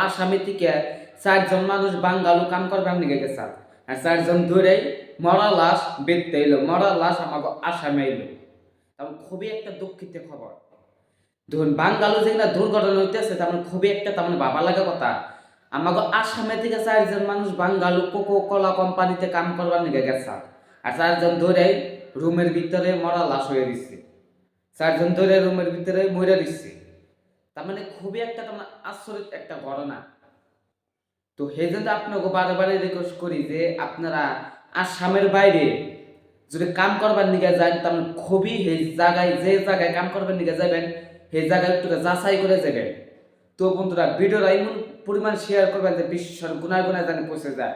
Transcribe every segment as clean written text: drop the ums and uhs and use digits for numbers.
আসামি থেকে 4জন মানুষ বাঙ্গালু কাম করবার নিয়ে গেছে আর 4জন ধরে মরা লাশ বেঁধতে এলো, মরা লাশ আমাকে আসামে এলো। তখন খুবই একটা দুঃখিত খবর। ধরুন বাঙ্গালু যেগুলা দুর্ঘটনা হইতেছে তেমন খুবই একটা তেমন ভাবা লাগা কথা। আমাকে আসামে থেকে 4জন মানুষ বাঙ্গালু কোকো কোলা কোম্পানিতে কাম করবার নিয়ে গেছে আর 4জন ধরে রুমের ভিতরে মরা লাশ হয়ে দিচ্ছে, 4জন ধরে রুমের ভিতরে মরে দিচ্ছে। তার মানে খুবই একটা তেমন আশ্চর্য একটা ঘটনা। তো সেই জন্য আপনাকে বারে বারে রিকোয়েস্ট করি যে আপনারা আসামের বাইরে যদি কাম করবার নিকে যান তাহলে খুবই সেই জায়গায় যে জায়গায় কাম করবার নিকে যাবেন সেই জায়গায় একটু যাচাই করে যাবেন। তো বন্ধুরা ভিডিওটা এমন পরিমাণ শেয়ার করবেন যে বিশ্বের গুনায় গুনায় জানি পৌঁছে যায়।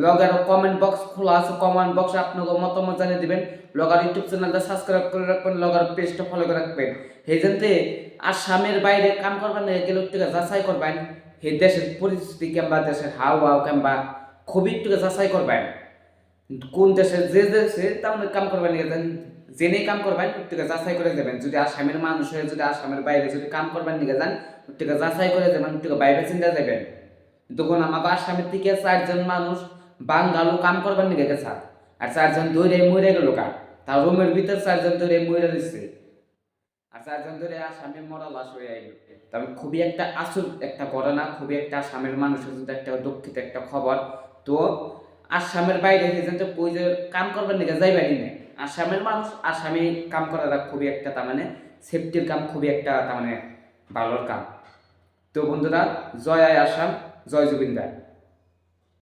লগের কমেন্ট বক্স খোলা আছে, কমেন্ট বক্সে আপনাকে মতামত জানিয়ে দিবেন। লগের ইউটিউব চ্যানেলটা সাবস্ক্রাইব করে রাখবেন, লগের পেজটা ফলো করে রাখবেন। সেই জন্য আসামের বাইরে কাম করবার নিয়ে গেলে একটু যাচাই করবেন সেই দেশের পরিস্থিতি কিংবা দেশের হাওয়া কিংবা খুবই একটু যাচাই করবেন কোন দেশে যে দেশে তেমন কাম করবেন জেনে কাম করবেন একটু যাচাই করে যাবেন। যদি আসামের মানুষ হয়ে যদি আসামের বাইরে যদি কাম করবেন নিয়ে যান একটু যাচাই করে যাবেন, একটু বাইরে চিন্তা যাবেন। তখন আমাকে আসামের থেকে 4জন মানুষ বাঙ্গালু কাম করবার নিয়ে গেছে আর 4জন ধরে মরে গেল তার রুমের ভিতর 4জন ধরে মরে দিচ্ছে আর 4জন ধরে আসামে মরা লাশ হয়ে আইল। তবে খুবই একটা আসল একটা ঘটনা, খুবই একটা আসামের মানুষের জন্য একটা দুঃখিত একটা খবর। তো আসামের বাইরে যেতে যে কাম করবার নিকে যাইবারই নেই। আসামের মানুষ আসামে কাম করাটা খুবই একটা তার মানে সেফটির কাম, খুবই একটা তার মানে ভালোর কাম। তো বন্ধুরা জয় আসাম, জয় জুবিন দা।